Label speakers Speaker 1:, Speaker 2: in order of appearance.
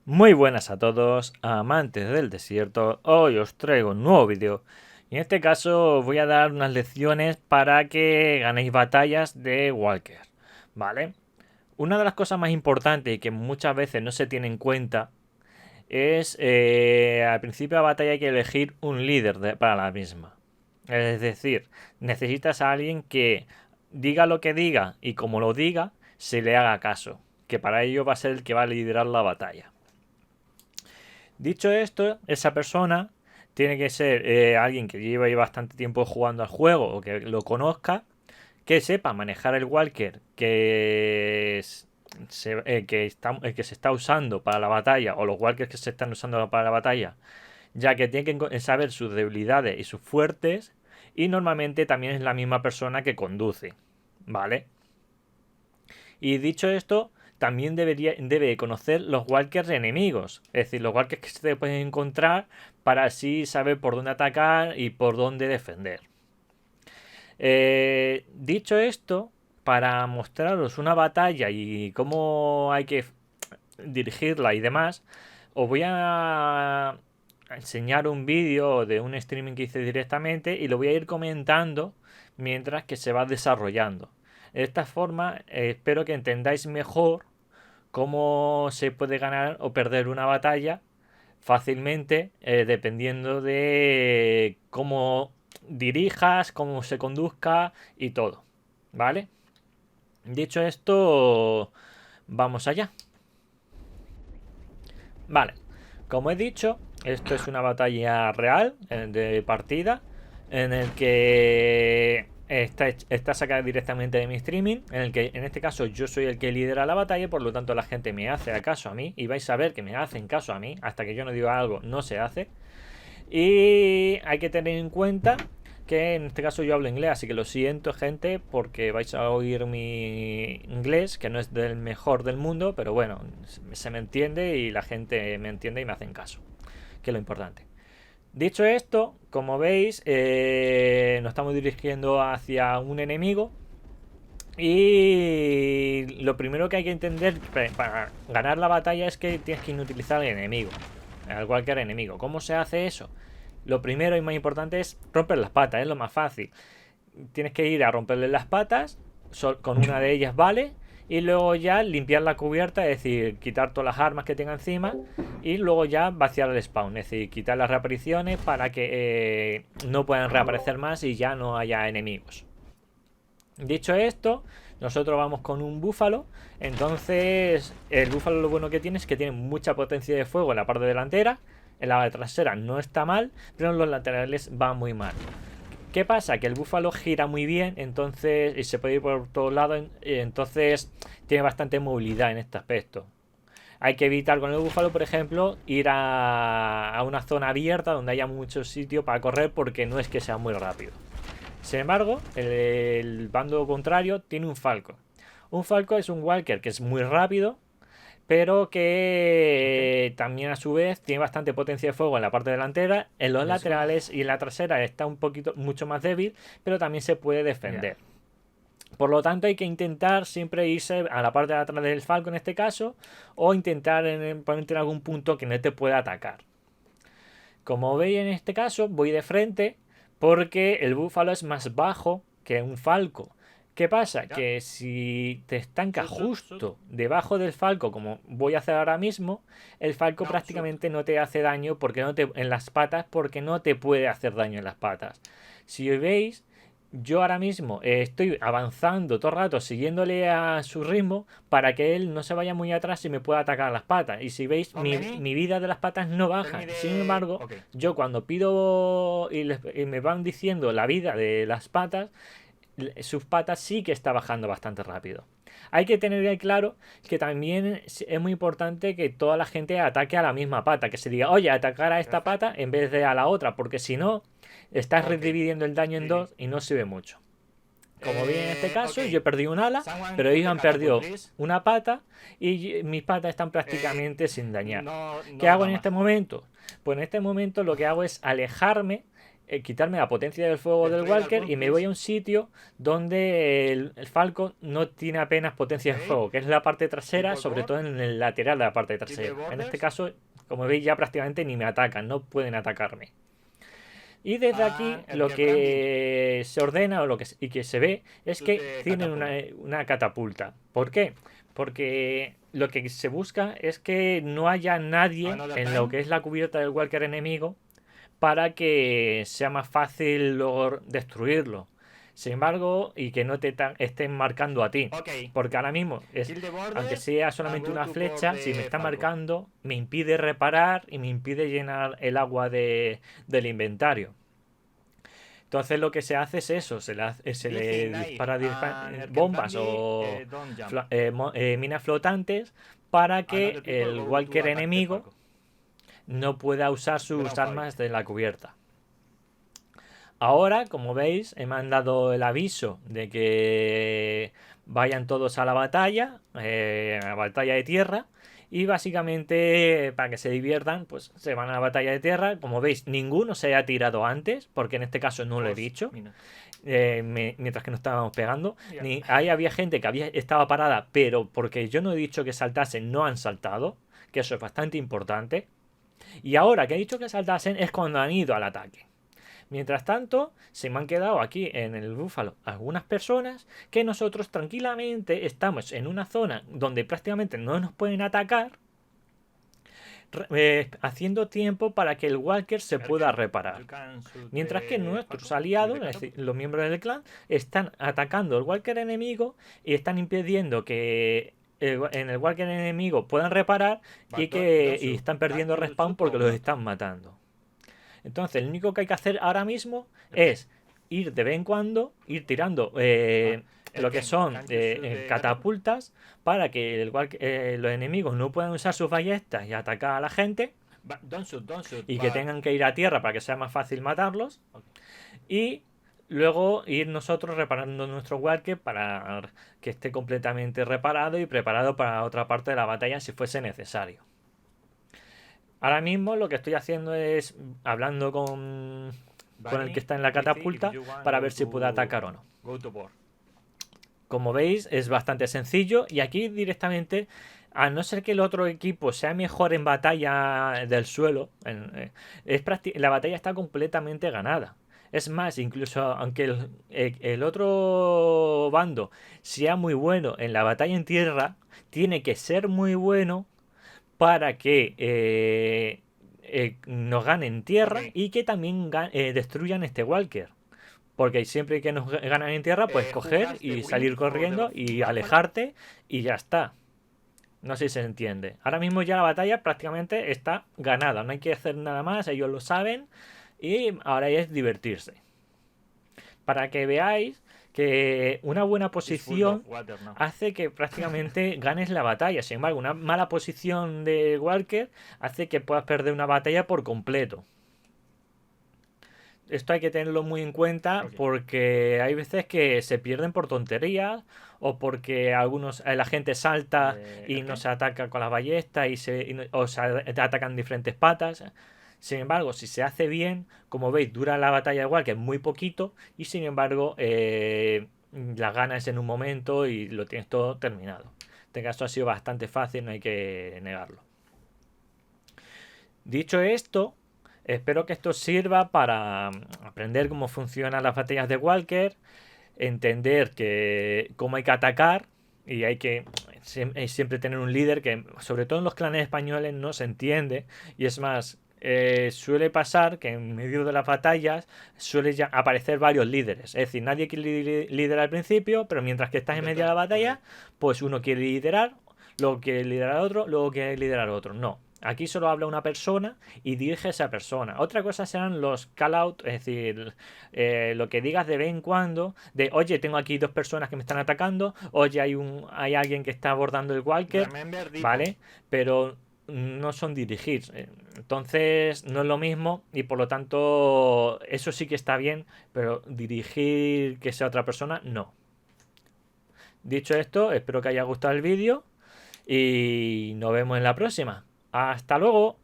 Speaker 1: Muy buenas a todos, amantes del desierto. Hoy os traigo un nuevo vídeo y en este caso voy a dar unas lecciones para que ganéis batallas de Walker, ¿vale? Una de las cosas más importantes y que muchas veces no se tiene en cuenta es al principio de la batalla hay que elegir un líder para la misma. Es decir, necesitas a alguien que diga lo que diga y como lo diga, se le haga caso, que para ello va a ser el que va a liderar la batalla. Dicho esto, esa persona tiene que ser alguien que lleve bastante tiempo jugando al juego o que lo conozca, que sepa manejar el walker que se está usando para la batalla o los walkers que se están usando para la batalla, ya que tiene que saber sus debilidades y sus fuertes y normalmente también es la misma persona que conduce, ¿vale? Y dicho esto, también debe conocer los walkers enemigos, es decir, los walkers que se pueden encontrar para así saber por dónde atacar y por dónde defender. Dicho esto, para mostraros una batalla y cómo hay que dirigirla y demás, os voy a enseñar un vídeo de un streaming que hice directamente y lo voy a ir comentando mientras que se va desarrollando. De esta forma, espero que entendáis mejor cómo se puede ganar o perder una batalla fácilmente, dependiendo de cómo dirijas, cómo se conduzca y todo. ¿Vale? Dicho esto, vamos allá. Vale, como he dicho, esto es una batalla real de partida en el que está sacada directamente de mi streaming, en el que en este caso yo soy el que lidera la batalla, por lo tanto la gente me hace caso a mí y vais a ver que me hacen caso a mí, hasta que yo no diga algo no se hace. Y hay que tener en cuenta que en este caso yo hablo inglés, así que lo siento gente porque vais a oír mi inglés, que no es del mejor del mundo, pero bueno, se me entiende y la gente me entiende y me hacen caso, que es lo importante. Dicho esto, como veis, nos estamos dirigiendo hacia un enemigo y lo primero que hay que entender para ganar la batalla es que tienes que inutilizar al enemigo, al cualquier enemigo. ¿Cómo se hace eso? Lo primero y más importante es romper las patas, es lo más fácil. Tienes que ir a romperle las patas, con una de ellas vale, y luego ya limpiar la cubierta, es decir, quitar todas las armas que tenga encima, y luego ya vaciar el spawn, es decir, quitar las reapariciones para que no puedan reaparecer más y ya no haya enemigos. Dicho esto, nosotros vamos con un búfalo. Entonces, el búfalo lo bueno que tiene es que tiene mucha potencia de fuego en la parte delantera. En la trasera no está mal, pero en los laterales va muy mal. ¿Qué pasa? Que el búfalo gira muy bien, entonces, y se puede ir por todos lados, entonces tiene bastante movilidad en este aspecto. Hay que evitar con el búfalo, por ejemplo, ir a una zona abierta donde haya mucho sitio para correr porque no es que sea muy rápido. Sin embargo, el bando contrario tiene un Falco. Un Falco es un Walker que es muy rápido, pero que también a su vez tiene bastante potencia de fuego en la parte delantera, en los laterales y en la trasera está un poquito mucho más débil, pero también se puede defender. Por lo tanto, hay que intentar siempre irse a la parte de atrás del Falco en este caso, o intentar ponerte en algún punto que no te pueda atacar. Como veis en este caso, voy de frente porque el búfalo es más bajo que un falco. ¿Qué pasa? Que si te estancas justo debajo del falco, como voy a hacer ahora mismo, el falco prácticamente no te hace daño porque no te, en las patas porque no te puede hacer daño en las patas. Si veis, yo ahora mismo estoy avanzando todo el rato siguiéndole a su ritmo para que él no se vaya muy atrás y me pueda atacar las patas. Y si veis, mi vida de las patas no baja. Sin embargo, yo cuando pido y me van diciendo la vida de las patas, sus patas sí que está bajando bastante rápido. Hay que tener claro que también es muy importante que toda la gente ataque a la misma pata, que se diga, oye, atacar a esta pata en vez de a la otra, porque si no, estás redividiendo el daño en dos y no sirve mucho. Como bien en este caso, yo he perdido un ala, pero ellos han perdido una pata y mis patas están prácticamente sin dañar. ¿Qué hago en este momento? Pues en este momento lo que hago es alejarme quitarme la potencia del fuego del Walker y me voy a un sitio donde el Falcon no tiene apenas potencia de fuego, que es la parte trasera, sobre todo en el lateral de la parte trasera. En este caso, como veis, ya prácticamente ni me atacan, no pueden atacarme. Y desde aquí lo que se ordena y que se ve es que tienen una catapulta. ¿Por qué? Porque lo que se busca es que no haya nadie en lo que es la cubierta del Walker enemigo para que sea más fácil luego destruirlo. Sin embargo, y que no te estén marcando a ti. Porque ahora mismo, aunque sea solamente una flecha, si me está marcando, me impide reparar y me impide llenar el agua del inventario. Entonces lo que se hace es eso, se le dispara bombas o minas flotantes para que el Walker enemigo no pueda usar sus armas de la cubierta. Ahora, como veis, he mandado el aviso de que vayan todos a la batalla de tierra. Y básicamente, para que se diviertan, pues se van a la batalla de tierra. Como veis, ninguno se ha tirado antes, porque en este caso no lo he dicho. Mientras que nos estábamos pegando. Ahí había gente que estaba parada, pero porque yo no he dicho que saltasen, no han saltado. Que eso es bastante importante. Y ahora que he dicho que saltasen es cuando han ido al ataque. Mientras tanto, se me han quedado aquí en el Búfalo algunas personas que nosotros tranquilamente estamos en una zona donde prácticamente no nos pueden atacar, haciendo tiempo para que el Walker se pueda reparar. Mientras que nuestros aliados, es decir, los miembros del clan, están atacando al Walker enemigo y están impidiendo que en el Walker enemigo puedan reparar y están perdiendo respawn porque los están matando. Entonces, lo único que hay que hacer ahora mismo es ir de vez en cuando, ir tirando lo que son catapultas para que los enemigos no puedan usar sus ballestas y atacar a la gente. Y que tengan que ir a tierra para que sea más fácil matarlos. Y luego ir nosotros reparando nuestro Walker para que esté completamente reparado y preparado para otra parte de la batalla si fuese necesario. Ahora mismo lo que estoy haciendo es hablando con el que está en la catapulta para ver si puede atacar o no. Como veis, es bastante sencillo y aquí directamente, a no ser que el otro equipo sea mejor en batalla del suelo, la batalla está completamente ganada. Es más, incluso aunque el otro bando sea muy bueno en la batalla en tierra, tiene que ser muy bueno para que nos ganen tierra y que también destruyan este Walker. Porque siempre que nos ganan en tierra, puedes coger y salir corriendo y alejarte y ya está. No sé si se entiende. Ahora mismo ya la batalla prácticamente está ganada. No hay que hacer nada más, ellos lo saben. Y ahora es divertirse. Para que veáis que una buena posición hace que prácticamente ganes la batalla. Sin embargo, una mala posición de Walker hace que puedas perder una batalla por completo. Esto hay que tenerlo muy en cuenta porque hay veces que se pierden por tonterías o porque la gente salta y no se ataca con las ballestas o se atacan diferentes patas. Sin embargo, si se hace bien, como veis, dura la batalla igual, que es muy poquito, y sin embargo, la ganas en un momento y lo tienes todo terminado. En este caso ha sido bastante fácil, no hay que negarlo. Dicho esto, espero que esto sirva para aprender cómo funcionan las batallas de Walker, entender cómo hay que atacar y hay que siempre tener un líder que, sobre todo en los clanes españoles, no se entiende. Y es más, suele pasar que en medio de las batallas suele ya aparecer varios líderes. Es decir, nadie quiere liderar al principio, pero mientras que estás en medio de la batalla, pues uno quiere liderar, luego quiere liderar otro, luego quiere liderar otro. No. Aquí solo habla una persona y dirige a esa persona. Otra cosa serán los call-out, es decir, lo que digas de vez en cuando, de oye, tengo aquí dos personas que me están atacando, oye, hay alguien que está abordando el Walker, ¿vale? Pero no son dirigir. Entonces no es lo mismo y por lo tanto eso sí que está bien, pero dirigir que sea otra persona, no. Dicho esto, espero que haya gustado el vídeo y nos vemos en la próxima. ¡Hasta luego!